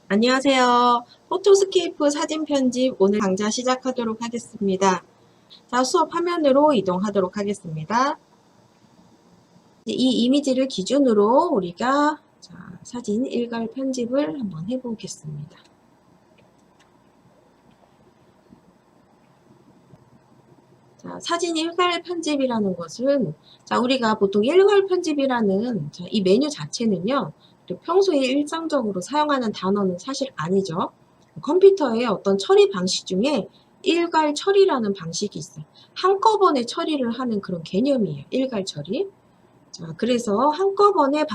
안녕하세요. 포토스케이프 사진 편집 오늘 강좌 시작하도록 하겠습니다. 자, 수업 화면으로 이동하도록 하겠습니다. 이 이미지를 기준으로 우리가 사진 일괄 편집을 한번 해보겠습니다. 자, 사진 일괄 편집이라는 것은 우리가 보통 일괄 편집이라는 이 메뉴 자체는요. 평소에 일상적으로 사용하는 단어는 사실 아니죠. 컴퓨터의 어떤 처리 방식 중에 일괄 처리라는 방식이 있어요. 한꺼번에 처리를 하는 그런 개념이에요. 일괄 처리. 자, 그래서 한꺼번에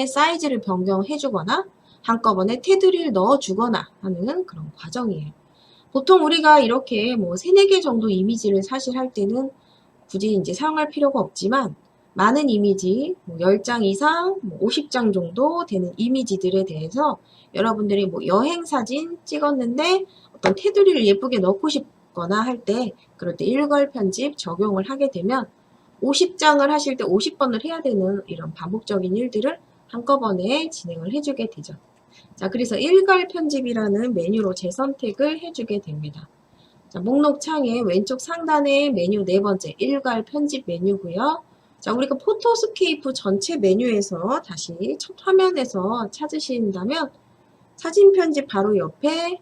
사이즈를 변경해주거나 한꺼번에 테두리를 넣어주거나 하는 그런 과정이에요. 보통 우리가 이렇게 뭐 3, 4개 정도 이미지를 사실 할 때는 굳이 이제 사용할 필요가 없지만 많은 이미지, 10장 이상, 50장 정도 되는 이미지들에 대해서 여러분들이 뭐 여행 사진 찍었는데 어떤 테두리를 예쁘게 넣고 싶거나 할 때, 그럴 때 일괄 편집 적용을 하게 되면 50장을 하실 때 50번을 해야 되는 이런 반복적인 일들을 한꺼번에 진행을 해주게 되죠. 자, 그래서 일괄 편집이라는 메뉴로 재선택을 해주게 됩니다. 자, 목록 창의 왼쪽 상단에 메뉴 4번째 일괄 편집 메뉴고요. 자, 우리가 포토스케이프 전체 메뉴에서 다시 첫 화면에서 찾으신다면 사진 편집 바로 옆에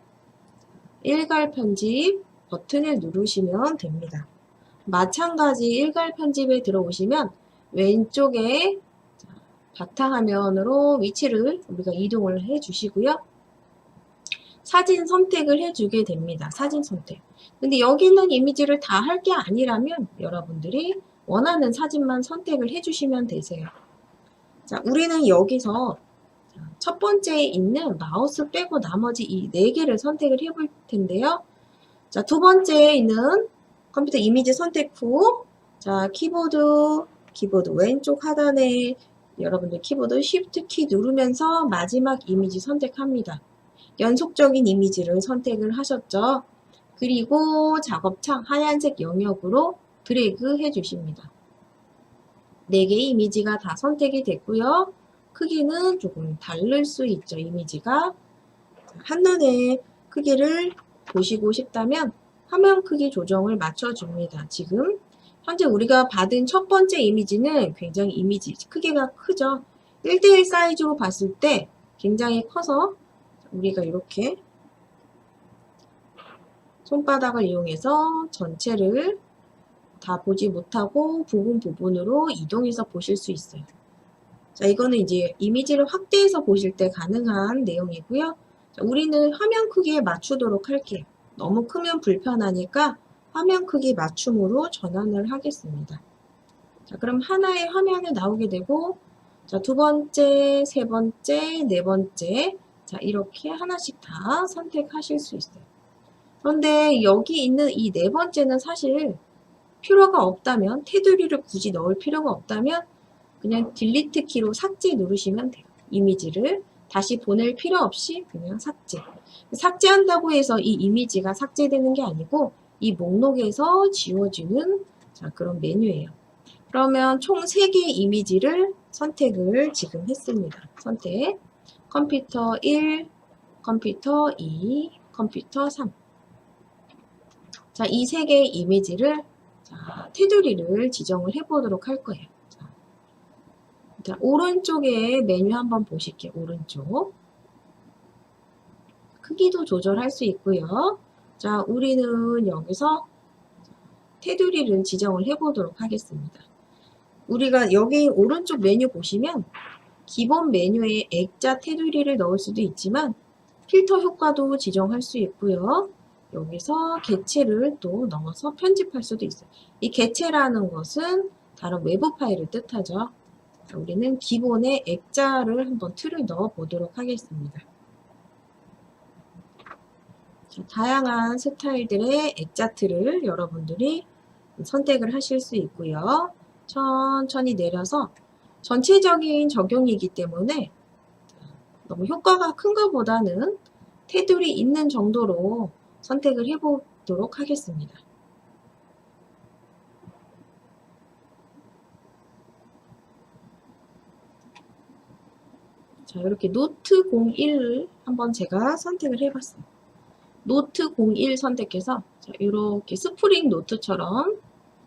일괄 편집 버튼을 누르시면 됩니다. 마찬가지 일괄 편집에 들어오시면 왼쪽에 바탕화면으로 위치를 우리가 이동을 해 주시고요. 사진 선택을 해주게 됩니다. 사진 선택. 근데 여기 있는 이미지를 다 할 게 아니라면 여러분들이 원하는 사진만 선택을 해주시면 되세요. 자, 우리는 여기서 첫 번째에 있는 마우스 빼고 나머지 이 4개를 선택을 해볼 텐데요. 자, 두 번째에 있는 컴퓨터 이미지 선택 후, 자, 키보드 왼쪽 하단에 여러분들 키보드 Shift 키 누르면서 마지막 이미지 선택합니다. 연속적인 이미지를 선택을 하셨죠. 그리고 작업창 하얀색 영역으로 드래그 해주십니다. 4개의 이미지가 다 선택이 됐고요. 크기는 조금 다를 수 있죠. 이미지가. 한눈에 크기를 보시고 싶다면 화면 크기 조정을 맞춰줍니다. 지금 현재 우리가 받은 첫 번째 이미지는 굉장히 이미지 크기가 크죠. 1:1 사이즈로 봤을 때 굉장히 커서 우리가 이렇게 손바닥을 이용해서 전체를 다 보지 못하고 부분으로 이동해서 보실 수 있어요. 자, 이거는 이제 이미지를 확대해서 보실 때 가능한 내용이고요. 자, 우리는 화면 크기에 맞추도록 할게요. 너무 크면 불편하니까 화면 크기 맞춤으로 전환을 하겠습니다. 자, 그럼 하나의 화면에 나오게 되고, 자, 두 번째, 세 번째, 네 번째, 자, 이렇게 하나씩 다 선택하실 수 있어요. 그런데 여기 있는 이 네 번째는 사실 필요가 없다면, 테두리를 굳이 넣을 필요가 없다면 그냥 딜리트 키로 삭제 누르시면 돼요. 이미지를 다시 보낼 필요 없이 그냥 삭제. 삭제한다고 해서 이 이미지가 삭제되는 게 아니고 이 목록에서 지워지는 그런 메뉴예요. 그러면 총 3개의 이미지를 선택을 지금 했습니다. 선택. 컴퓨터 1, 컴퓨터 2, 컴퓨터 3. 자, 이 3개의 이미지를 테두리를 지정을 해보도록 할 거예요. 자, 오른쪽에 메뉴 한번 보실게요. 오른쪽. 크기도 조절할 수 있고요. 자, 우리는 여기서 테두리를 지정을 해보도록 하겠습니다. 우리가 여기 오른쪽 메뉴 보시면 기본 메뉴에 액자 테두리를 넣을 수도 있지만 필터 효과도 지정할 수 있고요. 여기서 개체를 또 넣어서 편집할 수도 있어요. 이 개체라는 것은 다른 외부 파일을 뜻하죠. 자, 우리는 기본의 액자를 한번 틀을 넣어 보도록 하겠습니다. 자, 다양한 스타일들의 액자 틀을 여러분들이 선택을 하실 수 있고요. 천천히 내려서 전체적인 적용이기 때문에 너무 효과가 큰 것보다는 테두리 있는 정도로 선택을 해보도록 하겠습니다. 자, 자, 이렇게 노트 01을 한번 제가 선택을 해봤어요. 노트 01 선택해서 자, 이렇게 스프링 노트처럼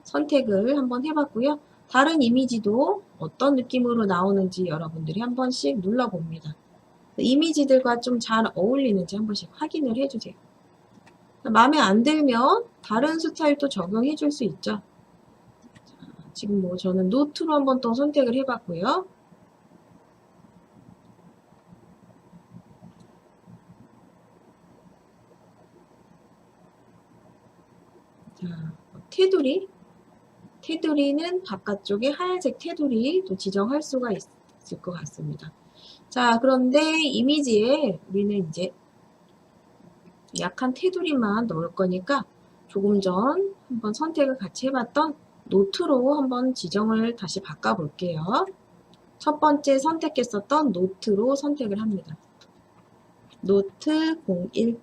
선택을 한번 해봤고요. 다른 이미지도 어떤 느낌으로 나오는지 여러분들이 한 번씩 눌러봅니다. 이미지들과 좀 잘 어울리는지 한 번씩 확인을 해주세요. 마음에 안 들면 다른 스타일도 적용해 줄 수 있죠. 자, 지금 뭐 저는 노트로 한번 또 선택을 해봤고요. 자, 테두리는 바깥쪽에 하얀색 테두리 또 지정할 수가 있을 것 같습니다. 자, 그런데 이미지에 우리는 이제 약한 테두리만 넣을 거니까 조금 전 한번 선택을 같이 해봤던 노트로 한번 지정을 다시 바꿔볼게요. 첫 번째 선택했었던 노트로 선택을 합니다. 노트 01.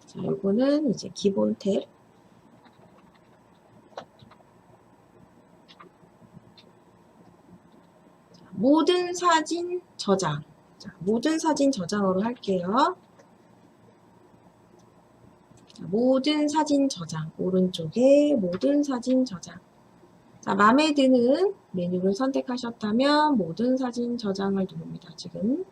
자, 요거는 이제 기본 탭. 자, 모든 사진 저장. 자, 모든 사진 저장으로 할게요. 자, 모든 사진 저장. 오른쪽에 모든 사진 저장. 자, 마음에 드는 메뉴를 선택하셨다면 모든 사진 저장을 누릅니다. 지금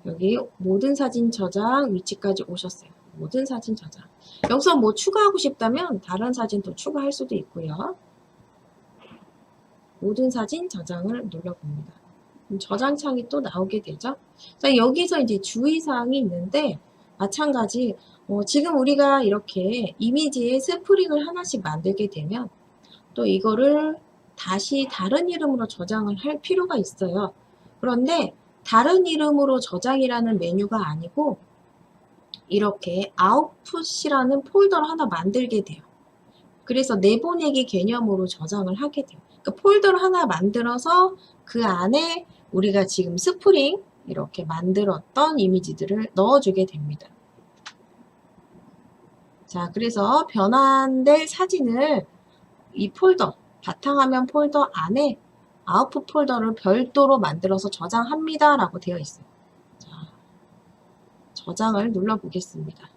여기 모든 사진 저장 위치까지 오셨어요. 모든 사진 저장. 여기서 뭐 추가하고 싶다면 다른 사진도 추가할 수도 있고요. 모든 사진 저장을 눌러봅니다. 저장창이 또 나오게 되죠. 자, 여기서 이제 주의사항이 있는데 마찬가지 지금 우리가 이렇게 이미지에 스프링을 하나씩 만들게 되면 또 이거를 다시 다른 이름으로 저장을 할 필요가 있어요. 그런데 다른 이름으로 저장이라는 메뉴가 아니고 이렇게 아웃풋이라는 폴더를 하나 만들게 돼요. 그래서 내보내기 개념으로 저장을 하게 돼요. 그러니까 폴더를 하나 만들어서 그 안에 우리가 지금 스프링 이렇게 만들었던 이미지들을 넣어주게 됩니다. 자, 그래서 변환될 사진을 이 폴더, 바탕화면 폴더 안에 아웃풋 폴더를 별도로 만들어서 저장합니다 라고 되어 있어요. 자, 저장을 눌러보겠습니다.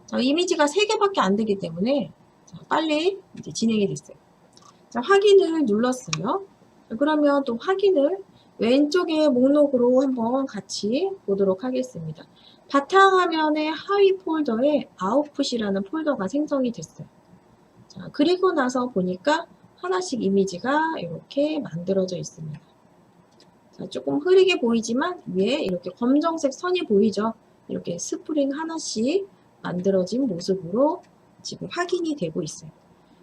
자, 이미지가 3개밖에 안 되기 때문에 자, 빨리 이제 진행이 됐어요. 자, 확인을 눌렀어요. 그러면 또 확인을 왼쪽에 목록으로 한번 같이 보도록 하겠습니다. 바탕화면의 하위 폴더에 아웃풋이라는 폴더가 생성이 됐어요. 자, 그리고 나서 보니까 하나씩 이미지가 이렇게 만들어져 있습니다. 자, 조금 흐리게 보이지만 위에 이렇게 검정색 선이 보이죠? 이렇게 스프링 하나씩 만들어진 모습으로 지금 확인이 되고 있어요.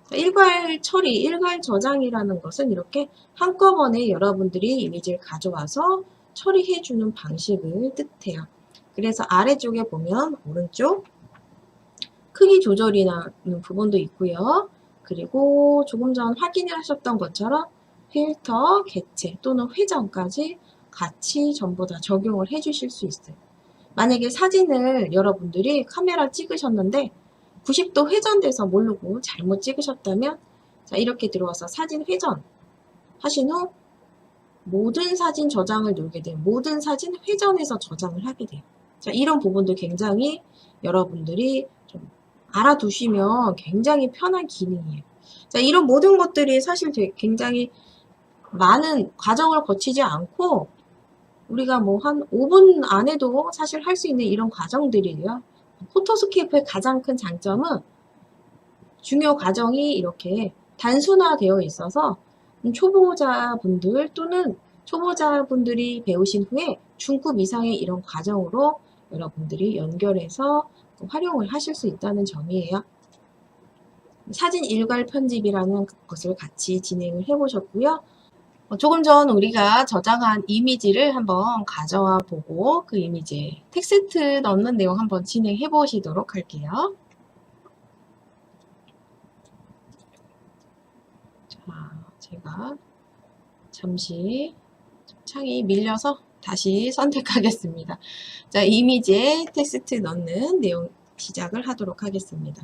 자, 일괄 처리, 일괄 저장이라는 것은 이렇게 한꺼번에 여러분들이 이미지를 가져와서 처리해주는 방식을 뜻해요. 그래서 아래쪽에 보면 오른쪽 크기 조절이라는 부분도 있고요. 그리고 조금 전 확인을 하셨던 것처럼 필터, 개체 또는 회전까지 같이 전부 다 적용을 해주실 수 있어요. 만약에 사진을 여러분들이 카메라 찍으셨는데 90도 회전돼서 모르고 잘못 찍으셨다면 자, 이렇게 들어와서 사진 회전 하신 후 모든 사진 저장을 누르게 돼요. 모든 사진 회전해서 저장을 하게 돼요. 자, 이런 부분도 굉장히 여러분들이 좀 알아두시면 굉장히 편한 기능이에요. 자, 이런 모든 것들이 사실 굉장히 많은 과정을 거치지 않고 우리가 뭐 한 5분 안에도 사실 할 수 있는 이런 과정들이에요. 포토스케이프의 가장 큰 장점은 중요 과정이 이렇게 단순화되어 있어서 초보자분들 또는 초보자분들이 배우신 후에 중급 이상의 이런 과정으로 여러분들이 연결해서 활용을 하실 수 있다는 점이에요. 사진 일괄 편집이라는 것을 같이 진행을 해보셨고요. 조금 전 우리가 저장한 이미지를 한번 가져와 보고 그 이미지에 텍스트 넣는 내용 한번 진행해 보시도록 할게요. 자, 제가 잠시 창이 밀려서 다시 선택하겠습니다. 자, 이미지에 텍스트 넣는 내용 시작을 하도록 하겠습니다.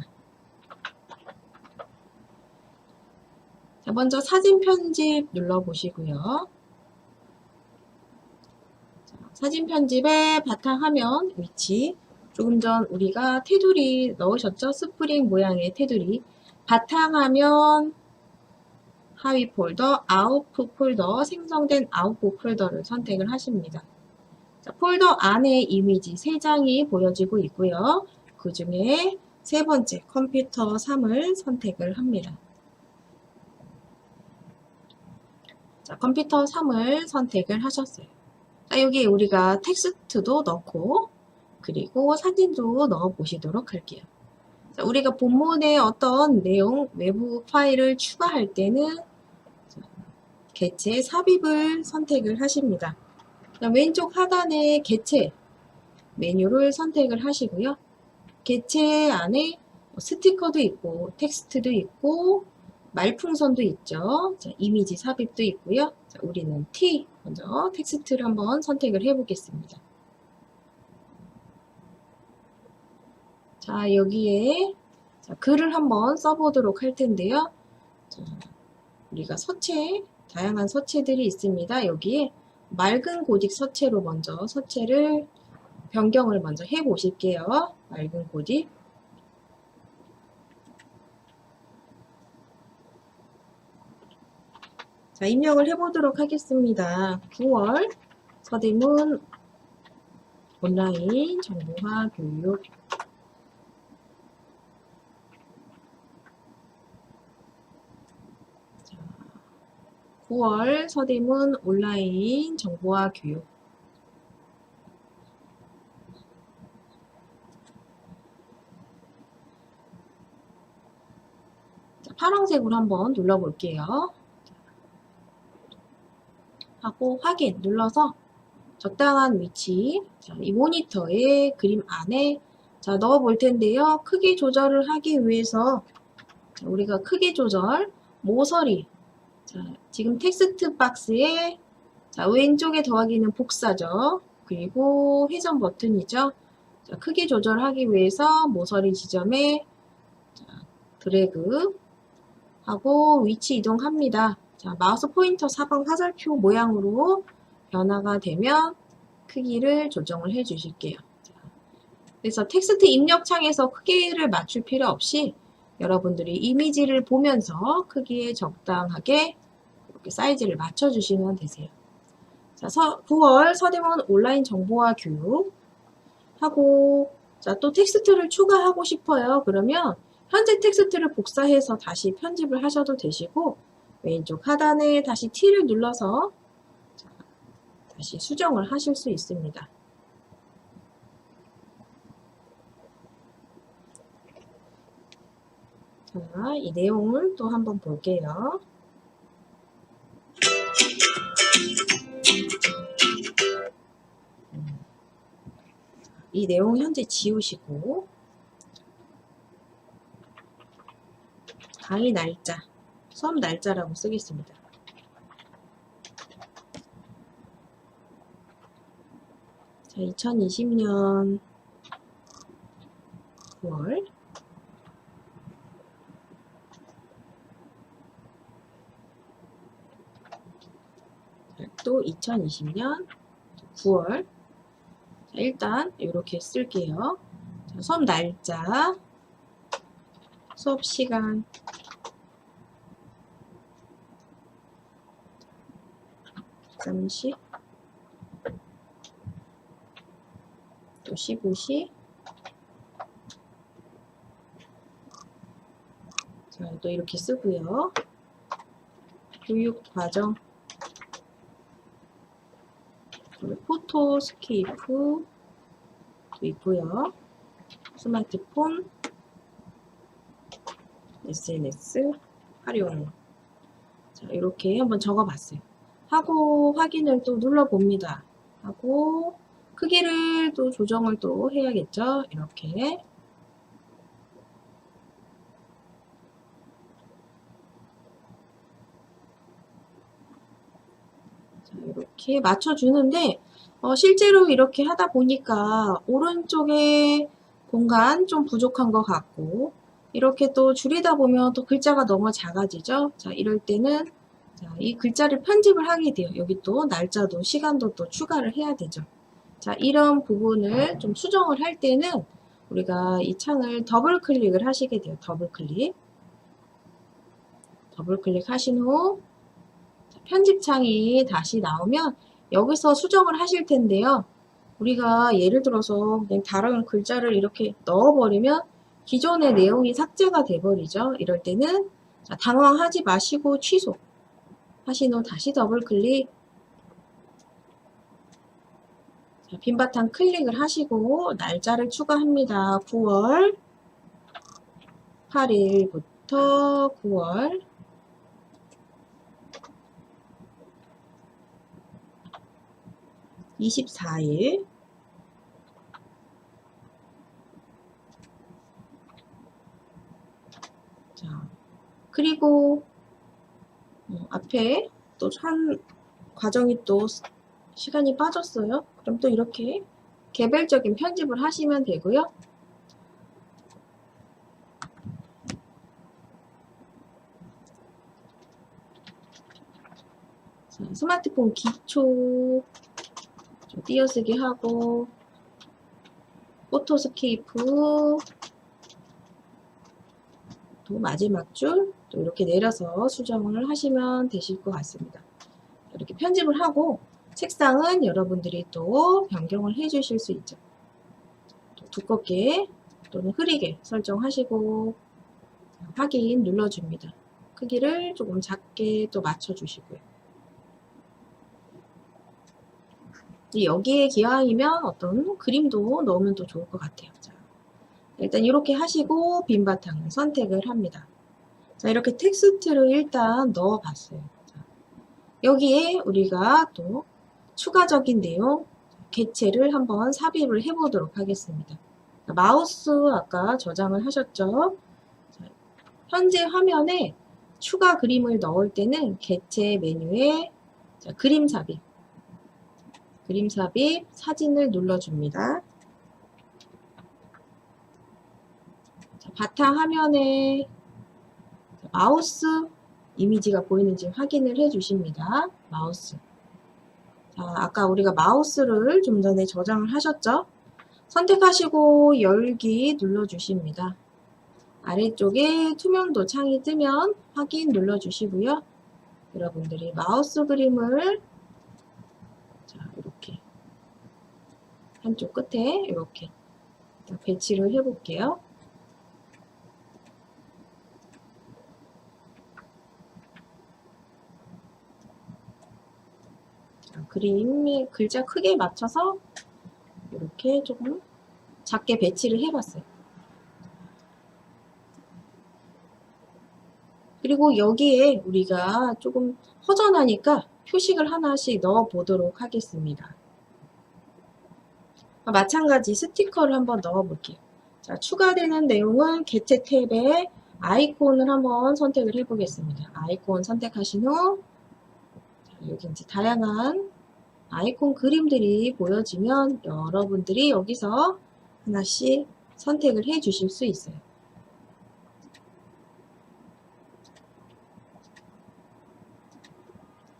자, 자, 먼저 사진 편집 눌러보시고요. 자, 사진 편집의 바탕화면 위치, 조금 전 우리가 테두리 넣으셨죠? 스프링 모양의 테두리. 바탕화면 하위 폴더, 아웃풋 폴더, 생성된 아웃풋 폴더를 선택을 하십니다. 자, 폴더 안에 이미지 3장이 보여지고 있고요. 그 중에 세 번째 컴퓨터 3을 선택을 합니다. 자, 컴퓨터 3을 선택을 하셨어요. 자, 여기 우리가 텍스트도 넣고 그리고 사진도 넣어 보시도록 할게요. 자, 우리가 본문에 어떤 내용, 외부 파일을 추가할 때는 개체 삽입을 선택을 하십니다. 왼쪽 하단에 개체 메뉴를 선택을 하시고요. 개체 안에 스티커도 있고 텍스트도 있고 말풍선도 있죠. 자, 이미지 삽입도 있고요. 자, 우리는 T 먼저 텍스트를 한번 선택을 해 보겠습니다. 자, 여기에 자, 글을 한번 써보도록 할 텐데요. 자, 우리가 서체, 다양한 서체들이 있습니다. 여기에 맑은 고딕 서체로 먼저 서체를 변경을 먼저 해 보실게요. 맑은 고딕. 자, 입력을 해 보도록 하겠습니다. 9월 서대문 온라인 정보화 교육. 자, 9월 서대문 온라인 정보화 교육. 자, 파란색으로 한번 눌러볼게요. 하고 확인 눌러서 적당한 위치, 자, 이 모니터의 그림 안에 자, 넣어 볼 텐데요. 크기 조절을 하기 위해서 자, 우리가 크기 조절, 모서리, 자, 지금 텍스트 박스에 자, 왼쪽에 더하기는 복사죠. 그리고 회전 버튼이죠. 자, 크기 조절하기 위해서 모서리 지점에 자, 드래그 하고 위치 이동합니다. 자, 마우스 포인터 사방 화살표 모양으로 변화가 되면 크기를 조정을 해 주실게요. 자, 그래서 텍스트 입력 창에서 크기를 맞출 필요 없이 여러분들이 이미지를 보면서 크기에 적당하게 이렇게 사이즈를 맞춰 주시면 되세요. 자, 9월 서대문 온라인 정보화 교육 하고 자, 또 텍스트를 추가하고 싶어요. 그러면 현재 텍스트를 복사해서 다시 편집을 하셔도 되시고 왼쪽 하단에 다시 T를 눌러서 자, 다시 수정을 하실 수 있습니다. 자, 이 내용을 또 한번 볼게요. 이 내용 현재 지우시고 강의 날짜, 수업 날짜라고 쓰겠습니다. 자, 2020년 9월 또 2020년 9월 자, 일단 이렇게 쓸게요. 자, 수업 날짜, 수업 시간, 잠시 또 15시 자, 또 이렇게 쓰고요. 교육 과정 포토스케이프 있고요. 스마트폰, SNS 활용. 자, 이렇게 한번 적어봤어요. 하고 확인을 또 눌러봅니다. 하고 크기를 또 조정을 또 해야겠죠. 이렇게. 자, 이렇게 맞춰주는데 실제로 이렇게 하다 보니까 오른쪽에 공간 좀 부족한 것 같고 이렇게 또 줄이다 보면 또 글자가 너무 작아지죠. 자, 이럴 때는 자, 이 글자를 편집을 하게 돼요. 여기 또 날짜도 시간도 또 추가를 해야 되죠. 자, 이런 부분을 좀 수정을 할 때는 우리가 이 창을 더블 클릭을 하시게 돼요. 더블 클릭. 더블 클릭하신 후 편집창이 다시 나오면 여기서 수정을 하실 텐데요. 우리가 예를 들어서 그냥 다른 글자를 이렇게 넣어버리면 기존의 내용이 삭제가 돼버리죠. 이럴 때는 자, 당황하지 마시고 취소 하신 후 다시 더블 클릭. 자, 빈 바탕 클릭을 하시고 날짜를 추가합니다. 9월 8일부터 9월 24일. 자, 그리고 앞에 또 한 과정이 또 시간이 빠졌어요. 그럼 또 이렇게 개별적인 편집을 하시면 되고요. 자, 스마트폰 기초 좀 띄어쓰기 하고 포토스케이프 또 마지막 줄 또 이렇게 내려서 수정을 하시면 되실 것 같습니다. 이렇게 편집을 하고 색상은 여러분들이 또 변경을 해 주실 수 있죠. 또 두껍게 또는 흐리게 설정하시고 확인 눌러줍니다. 크기를 조금 작게 또 맞춰주시고요. 여기에 기왕이면 어떤 그림도 넣으면 또 좋을 것 같아요. 자, 일단 이렇게 하시고 빈 바탕을 선택을 합니다. 자, 이렇게 텍스트를 일단 넣어봤어요. 자, 여기에 우리가 또 추가적인 내용, 개체를 한번 삽입을 해보도록 하겠습니다. 자, 마우스 아까 저장을 하셨죠? 자, 현재 화면에 추가 그림을 넣을 때는 개체 메뉴에 자, 그림 삽입, 사진을 눌러줍니다. 자, 바탕 화면에 마우스 이미지가 보이는지 확인을 해 주십니다. 마우스. 자, 아까 우리가 마우스를 좀 전에 저장을 하셨죠? 선택하시고 열기 눌러주십니다. 아래쪽에 투명도 창이 뜨면 확인 눌러주시고요. 여러분들이 마우스 그림을 자, 이렇게 한쪽 끝에 이렇게 배치를 해볼게요. 그림의 글자 크기에 맞춰서 이렇게 조금 작게 배치를 해봤어요. 그리고 여기에 우리가 조금 허전하니까 표식을 하나씩 넣어 보도록 하겠습니다. 마찬가지 스티커를 한번 넣어 볼게요. 자, 추가되는 내용은 개체 탭에 아이콘을 한번 선택을 해 보겠습니다. 아이콘 선택하신 후 자, 여기 이제 다양한 아이콘 그림들이 보여지면 여러분들이 여기서 하나씩 선택을 해 주실 수 있어요.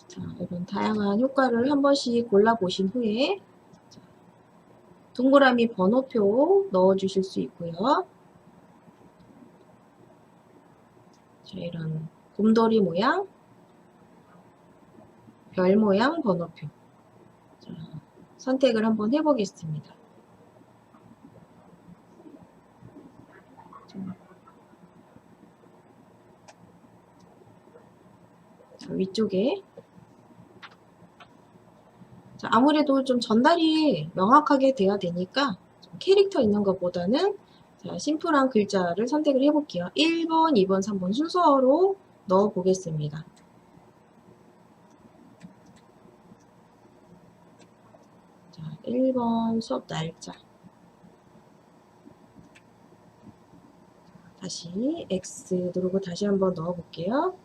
자, 이런 다양한 효과를 한 번씩 골라보신 후에 자, 동그라미 번호표 넣어 주실 수 있고요. 자, 이런 곰돌이 모양, 별 모양 번호표 자, 선택을 한번 해보겠습니다. 자, 위쪽에 자, 아무래도 좀 전달이 명확하게 돼야 되니까 캐릭터 있는 것보다는 자, 심플한 글자를 선택을 해볼게요. 1번, 2번, 3번 순서로 넣어 보겠습니다. 자, 1번 수업 날짜 다시 X 누르고 다시 한번 넣어 볼게요.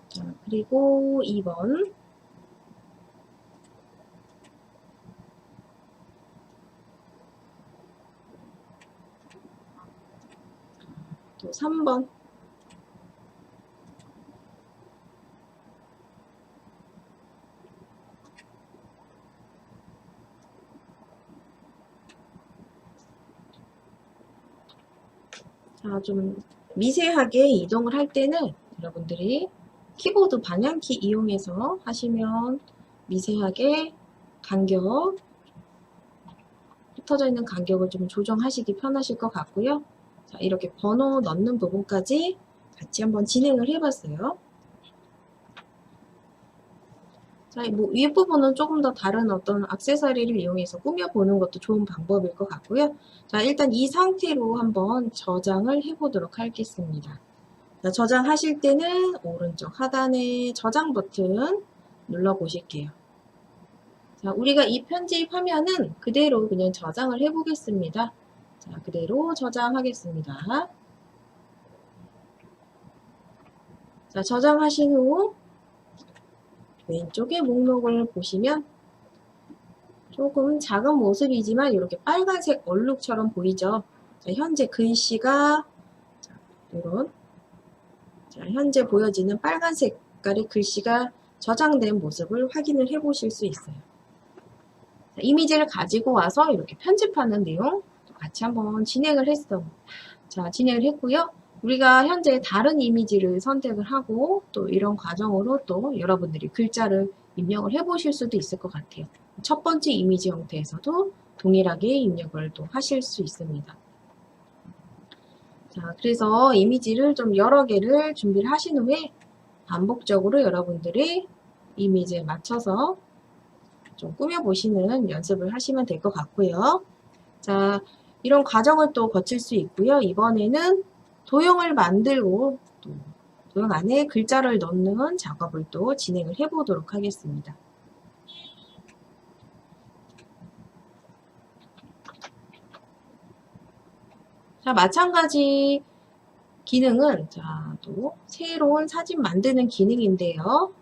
자, 그리고 2번 또 3번. 자, 좀 미세하게 이동을 할 때는 여러분들이 키보드 방향키 이용해서 하시면 미세하게 간격, 흩어져 있는 간격을 좀 조정하시기 편하실 것 같고요. 자, 이렇게 번호 넣는 부분까지 같이 한번 진행을 해봤어요. 자, 뭐 윗부분은 조금 더 다른 어떤 액세서리를 이용해서 꾸며보는 것도 좋은 방법일 것 같고요. 자, 일단 이 상태로 한번 저장을 해보도록 하겠습니다. 자, 저장하실 때는 오른쪽 하단에 저장 버튼 눌러보실게요. 자, 우리가 이 편집 화면은 그대로 그냥 저장을 해보겠습니다. 자, 그대로 저장하겠습니다. 자, 저장하신 후 왼쪽에 목록을 보시면 조금 작은 모습이지만 이렇게 빨간색 얼룩처럼 보이죠? 자, 현재 글씨가 이런 현재 보여지는 빨간 색깔의 글씨가 저장된 모습을 확인을 해 보실 수 있어요. 자, 이미지를 가지고 와서 이렇게 편집하는 내용 같이 한번 진행을 했고요. 우리가 현재 다른 이미지를 선택을 하고 또 이런 과정으로 또 여러분들이 글자를 입력을 해 보실 수도 있을 것 같아요. 첫 번째 이미지 형태에서도 동일하게 입력을 또 하실 수 있습니다. 자, 그래서 이미지를 좀 여러 개를 준비를 하신 후에 반복적으로 여러분들이 이미지에 맞춰서 좀 꾸며보시는 연습을 하시면 될 것 같고요. 자, 이런 과정을 또 거칠 수 있고요. 이번에는 도형을 만들고 또 도형 안에 글자를 넣는 작업을 또 진행을 해보도록 하겠습니다. 자, 마찬가지 기능은 또 새로운 사진 만드는 기능인데요.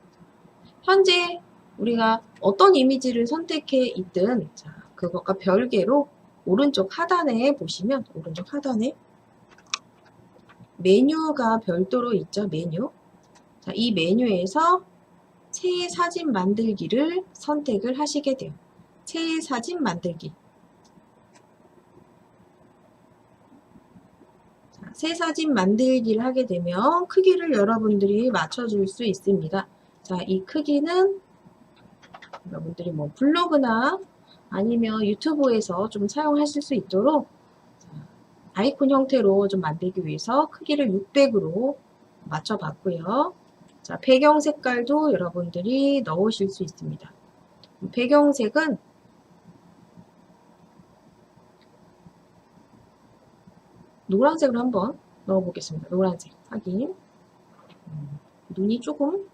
현재 우리가 어떤 이미지를 선택해 있든 그것과 별개로 오른쪽 하단에 보시면 오른쪽 하단에 메뉴가 별도로 있죠. 메뉴. 자, 이 메뉴에서 새 사진 만들기를 선택을 하시게 돼요. 새 사진 만들기. 자, 새 사진 만들기를 하게 되면 크기를 여러분들이 맞춰줄 수 있습니다. 자, 이 크기는 여러분들이 뭐 블로그나 아니면 유튜브에서 좀 사용하실 수 있도록 아이콘 형태로 좀 만들기 위해서 크기를 600으로 맞춰봤고요. 자, 배경 색깔도 여러분들이 넣으실 수 있습니다. 배경색은 노란색으로 한번 넣어보겠습니다. 노란색 확인. 눈이 조금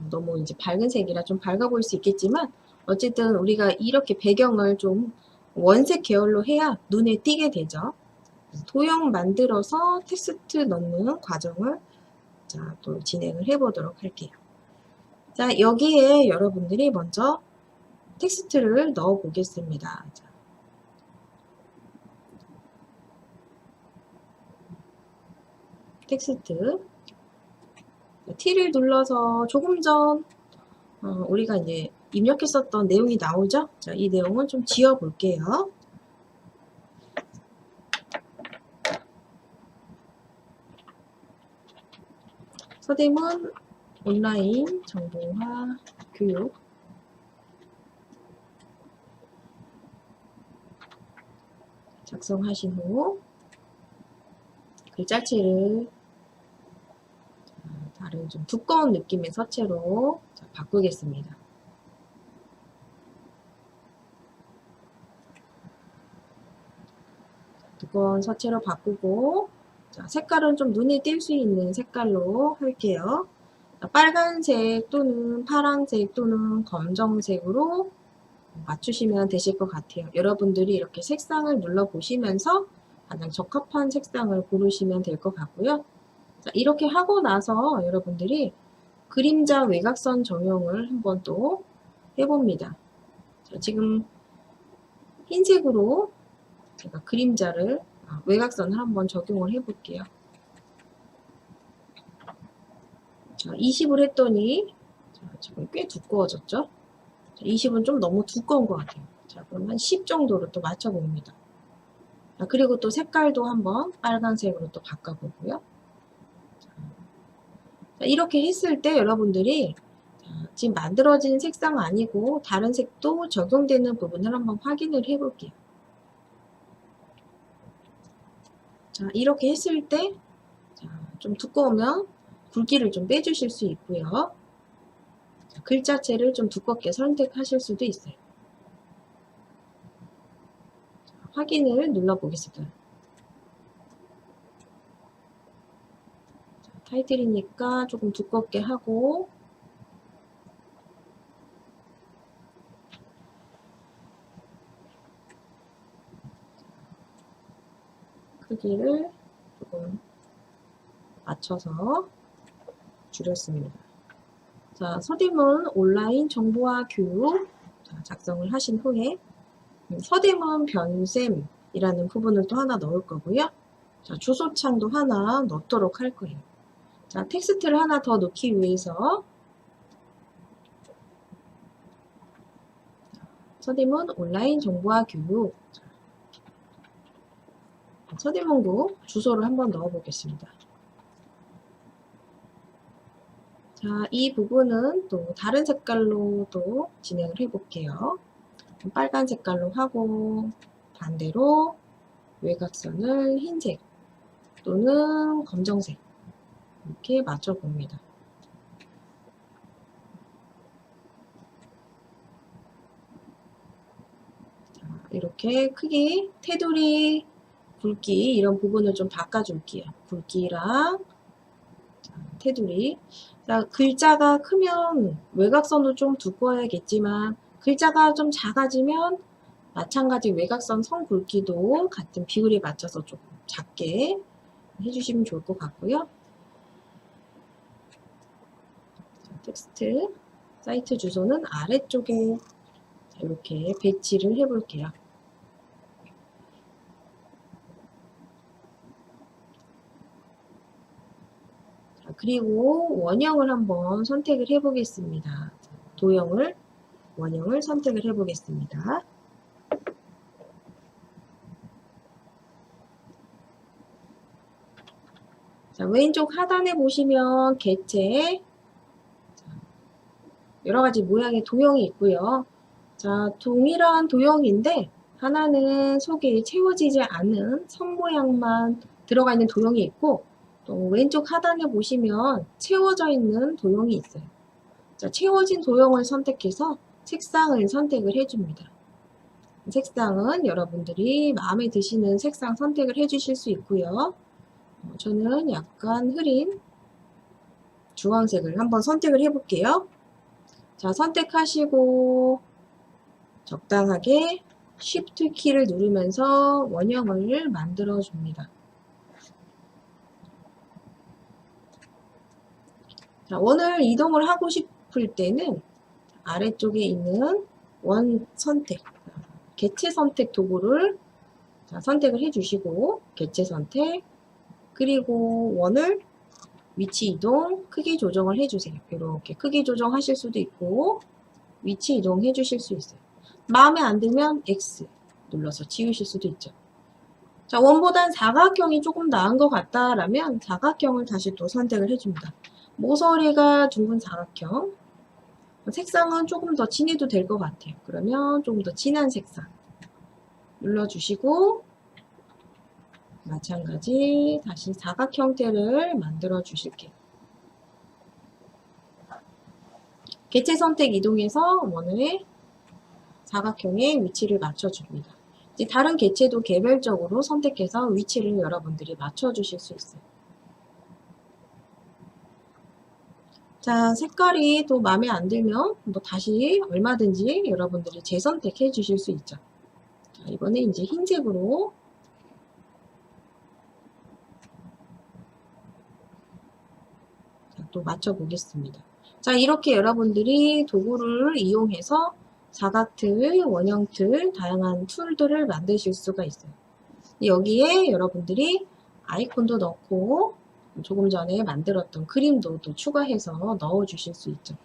너무 이제 밝은 색이라 좀 밝아 보일 수 있겠지만 어쨌든 우리가 이렇게 배경을 좀 원색 계열로 해야 눈에 띄게 되죠. 도형 만들어서 텍스트 넣는 과정을 또 진행을 해보도록 할게요. 자, 여기에 여러분들이 먼저 텍스트를 넣어 보겠습니다. 텍스트 T를 눌러서 조금 전 우리가 이제 입력했었던 내용이 나오죠? 자, 이 내용은 좀 지워 볼게요. 서대문 온라인 정보화 교육 작성하신 후 글자체를 다른 좀 두꺼운 느낌의 서체로 바꾸겠습니다. 두꺼운 서체로 바꾸고 색깔은 좀 눈에 띌 수 있는 색깔로 할게요. 빨간색 또는 파란색 또는 검정색으로 맞추시면 되실 것 같아요. 여러분들이 이렇게 색상을 눌러보시면서 가장 적합한 색상을 고르시면 될 것 같고요. 자, 이렇게 하고 나서 여러분들이 그림자 외곽선 적용을 한번 또 해봅니다. 자, 지금 흰색으로 제가 그림자를 외곽선을 한번 적용을 해볼게요. 자, 20을 했더니 자, 지금 꽤 두꺼워졌죠? 자, 20은 좀 너무 두꺼운 것 같아요. 자, 그럼 한 10 정도로 또 맞춰봅니다. 자, 그리고 또 색깔도 한번 빨간색으로 또 바꿔보고요. 자, 이렇게 했을 때 여러분들이 지금 만들어진 색상 아니고 다른 색도 적용되는 부분을 한번 확인을 해볼게요. 자, 이렇게 했을 때 좀 두꺼우면 굵기를 좀 빼주실 수 있고요. 자, 글자체를 좀 두껍게 선택하실 수도 있어요. 자, 확인을 눌러보겠습니다. 자, 타이틀이니까 조금 두껍게 하고 크기를 조금 맞춰서 줄였습니다. 자, 서대문 온라인 정보화 교육 작성을 하신 후에 서대문 변쌤이라는 부분을 또 하나 넣을 거고요. 자, 주소창도 하나 넣도록 할 거예요. 자, 텍스트를 하나 더 넣기 위해서 서대문 온라인 정보화 교육 서대문구 주소를 한번 넣어 보겠습니다. 자, 이 부분은 또 다른 색깔로 또 진행을 해 볼게요. 빨간 색깔로 하고 반대로 외곽선을 흰색 또는 검정색 이렇게 맞춰 봅니다. 자, 이렇게 크기, 테두리, 굵기 이런 부분을 좀 바꿔줄게요. 굵기랑 테두리. 자, 글자가 크면 외곽선도 좀 두꺼워야겠지만 글자가 좀 작아지면 마찬가지 외곽선 선 굵기도 같은 비율에 맞춰서 조금 작게 해주시면 좋을 것 같고요. 자, 텍스트 사이트 주소는 아래쪽에 이렇게 배치를 해볼게요. 자, 그리고 원형을 한번 선택을 해보겠습니다. 도형을 원형을 선택을 해보겠습니다. 자, 왼쪽 하단에 보시면 개체 여러가지 모양의 도형이 있고요. 자, 동일한 도형인데 하나는 속에 채워지지 않은 선 모양만 들어가 있는 도형이 있고 또 왼쪽 하단에 보시면 채워져 있는 도형이 있어요. 자, 채워진 도형을 선택해서 색상을 선택을 해줍니다. 색상은 여러분들이 마음에 드시는 색상 선택을 해주실 수 있고요. 저는 약간 흐린 주황색을 한번 선택을 해볼게요. 자, 선택하시고 적당하게 Shift 키를 누르면서 원형을 만들어 줍니다. 자, 원을 이동을 하고 싶을 때는 아래쪽에 있는 원 선택, 개체 선택 도구를 선택을 해주시고 개체 선택, 그리고 원을 위치 이동, 크기 조정을 해주세요. 이렇게 크기 조정하실 수도 있고 위치 이동해 주실 수 있어요. 마음에 안 들면 X 눌러서 지우실 수도 있죠. 자, 원보단 사각형이 조금 나은 것 같다라면 사각형을 다시 또 선택을 해줍니다. 모서리가 둥근 사각형. 색상은 조금 더 진해도 될 것 같아요. 그러면 조금 더 진한 색상 눌러주시고 마찬가지 다시 사각 형태를 만들어 주실게요. 개체 선택 이동해서 원의 사각형의 위치를 맞춰줍니다. 이제 다른 개체도 개별적으로 선택해서 위치를 여러분들이 맞춰주실 수 있어요. 자, 색깔이 또 마음에 안 들면 뭐 다시 얼마든지 여러분들이 재선택해 주실 수 있죠. 자, 이번에 이제 흰색으로 또 맞춰 보겠습니다. 자, 이렇게 여러분들이 도구를 이용해서 사각틀, 원형틀, 다양한 툴들을 만드실 수가 있어요. 여기에 여러분들이 아이콘도 넣고 조금 전에 만들었던 그림도 또 추가해서 넣어 주실 수 있죠.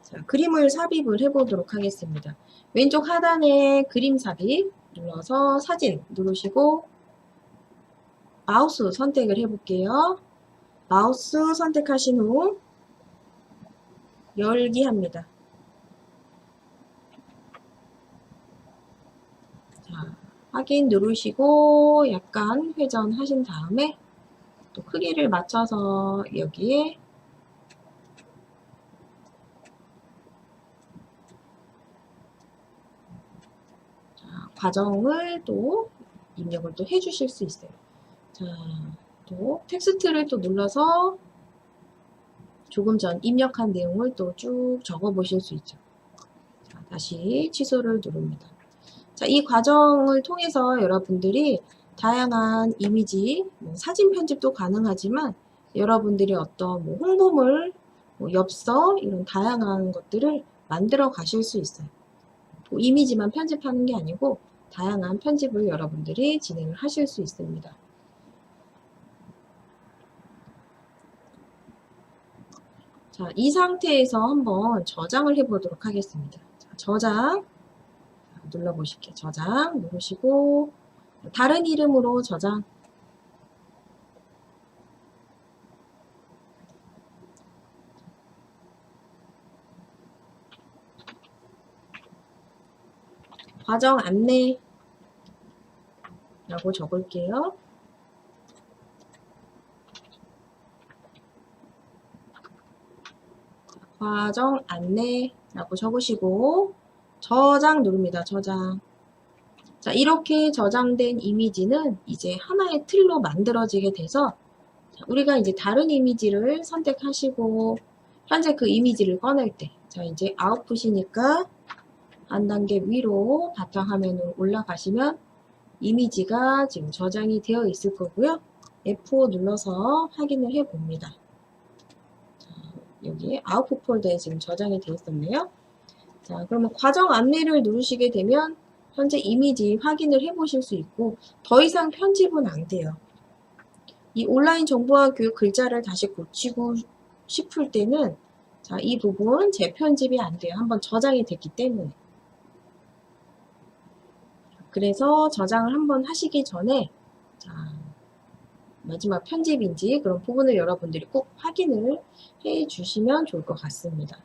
자, 그림을 삽입을 해 보도록 하겠습니다. 왼쪽 하단에 그림 삽입 눌러서 사진 누르시고 마우스 선택을 해 볼게요. 마우스 선택하신 후 열기 합니다. 자, 확인 누르시고 약간 회전하신 다음에 또 크기를 맞춰서 여기에 과정을 또 입력을 또 해주실 수 있어요. 자, 또 텍스트를 또 눌러서 조금 전 입력한 내용을 또 쭉 적어 보실 수 있죠. 자, 다시 취소를 누릅니다. 자, 이 과정을 통해서 여러분들이 다양한 이미지, 사진 편집도 가능하지만 여러분들이 어떤 홍보물, 엽서 이런 다양한 것들을 만들어 가실 수 있어요. 이미지만 편집하는 게 아니고 다양한 편집을 여러분들이 진행을 하실 수 있습니다. 자, 이 상태에서 한번 저장을 해 보도록 하겠습니다. 자, 저장 눌러보실게요. 저장 누르시고 다른 이름으로 저장 과정 안내라고 적을게요. 과정 안내라고 적으시고 저장 누릅니다. 저장. 자, 이렇게 저장된 이미지는 이제 하나의 틀로 만들어지게 돼서 우리가 이제 다른 이미지를 선택하시고 현재 그 이미지를 꺼낼 때 자, 이제 아웃풋이니까 한 단계 위로 바탕화면으로 올라가시면 이미지가 지금 저장이 되어 있을 거고요. F5 눌러서 확인을 해 봅니다. 여기 아웃풋 폴더에 지금 저장이 되어 있었네요. 자, 그러면 과정 안내를 누르시게 되면 현재 이미지 확인을 해 보실 수 있고 더 이상 편집은 안 돼요. 이 온라인 정보화 교육 글자를 다시 고치고 싶을 때는 자, 이 부분 재편집이 안 돼요. 한번 저장이 됐기 때문에. 그래서 저장을 한번 하시기 전에 자, 마지막 편집인지 그런 부분을 여러분들이 꼭 확인을 해 주시면 좋을 것 같습니다.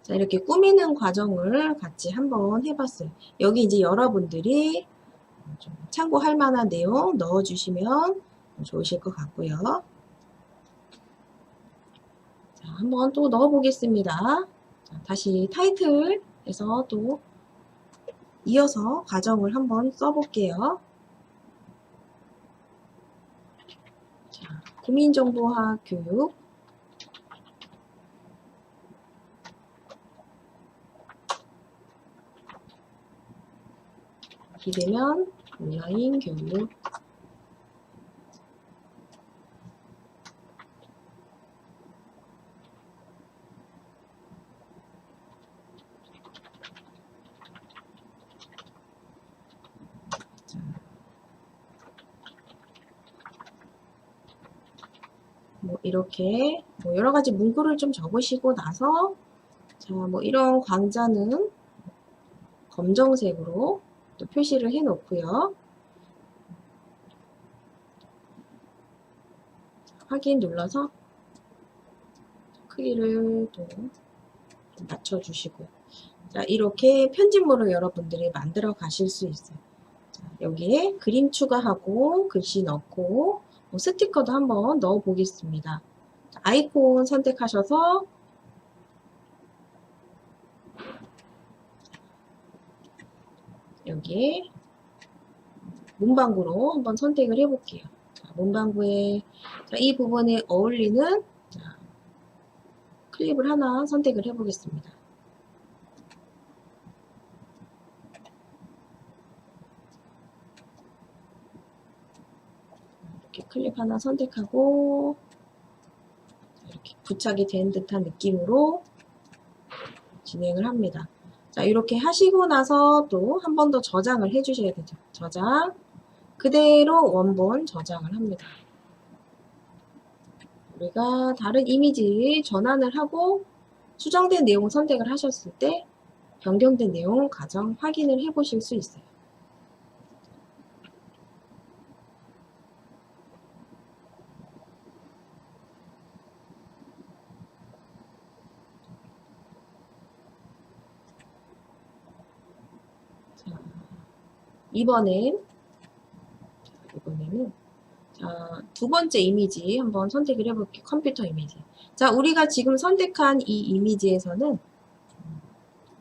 자, 이렇게 꾸미는 과정을 같이 한번 해봤어요. 여기 이제 여러분들이 좀 참고할 만한 내용 넣어주시면 좋으실 것 같고요. 자, 한번 또 넣어보겠습니다. 자, 다시 타이틀에서 또 이어서 과정을 한번 써볼게요. 자, 국민정보화 교육 비대면 온라인 교육 이렇게 여러 가지 문구를 좀 적으시고 나서 자, 이런 광자는 검정색으로 또 표시를 해 놓고요. 확인 눌러서 크기를 또 맞춰주시고요. 자, 이렇게 편집물을 여러분들이 만들어 가실 수 있어요. 자, 여기에 그림 추가하고 글씨 넣고 스티커도 한번 넣어 보겠습니다. 아이콘 선택하셔서 여기에 문방구로 한번 선택을 해 볼게요. 문방구에 이 부분에 어울리는 클립을 하나 선택을 해 보겠습니다. 이렇게 클립 하나 선택하고 이렇게 부착이 된 듯한 느낌으로 진행을 합니다. 자, 이렇게 하시고 나서 또 한 번 더 저장을 해 주셔야 되죠. 저장. 그대로 원본 저장을 합니다. 우리가 다른 이미지 전환을 하고 수정된 내용 선택을 하셨을 때 변경된 내용 가정 확인을 해 보실 수 있어요. 자, 이번에는 자, 두 번째 이미지 한번 선택을 해볼게요. 컴퓨터 이미지. 자, 우리가 지금 선택한 이 이미지에서는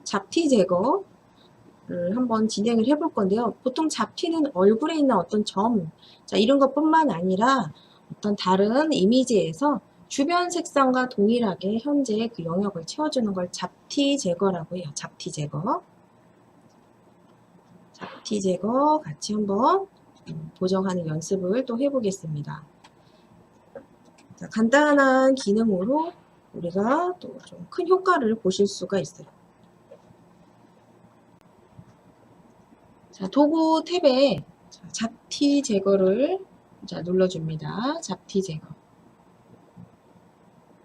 잡티 제거를 한번 진행을 해볼 건데요. 보통 잡티는 얼굴에 있는 어떤 점, 자, 이런 것뿐만 아니라 어떤 다른 이미지에서 주변 색상과 동일하게 현재 그 영역을 채워주는 걸 잡티 제거라고 해요. 잡티 제거. 잡티 제거 같이 한번 보정하는 연습을 또 해보겠습니다. 자, 간단한 기능으로 우리가 또 좀 큰 효과를 보실 수가 있어요. 자, 도구 탭에 잡티 제거를 눌러줍니다. 잡티 제거.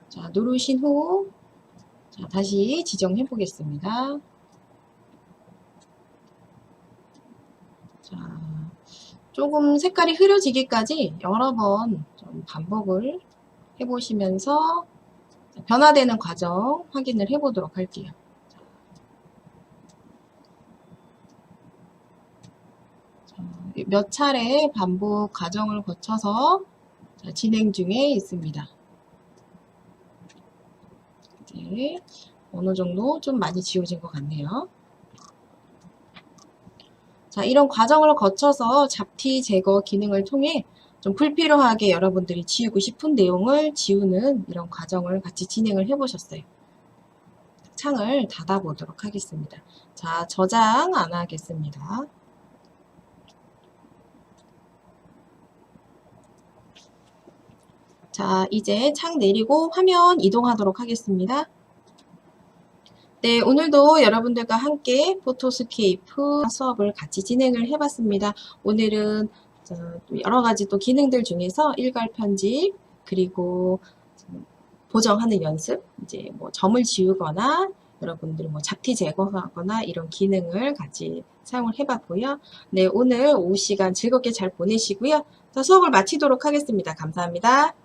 자, 누르신 후 다시 지정해 보겠습니다. 자, 조금 색깔이 흐려지기까지 여러 번 좀 반복을 해보시면서 변화되는 과정 확인을 해보도록 할게요. 몇 차례 반복 과정을 거쳐서 진행 중에 있습니다. 이제 어느 정도 좀 많이 지워진 것 같네요. 자, 이런 과정을 거쳐서 잡티 제거 기능을 통해 좀 불필요하게 여러분들이 지우고 싶은 내용을 지우는 이런 과정을 같이 진행을 해보셨어요. 창을 닫아보도록 하겠습니다. 자, 저장 안 하겠습니다. 자, 이제 창 내리고 화면 이동하도록 하겠습니다. 네, 오늘도 여러분들과 함께 포토스케이프 수업을 같이 진행을 해봤습니다. 오늘은 여러 가지 또 기능들 중에서 일괄 편집, 그리고 보정하는 연습, 이제 뭐 점을 지우거나 여러분들이 뭐 잡티 제거하거나 이런 기능을 같이 사용을 해봤고요. 네, 오늘 오후 시간 즐겁게 잘 보내시고요. 자, 수업을 마치도록 하겠습니다. 감사합니다.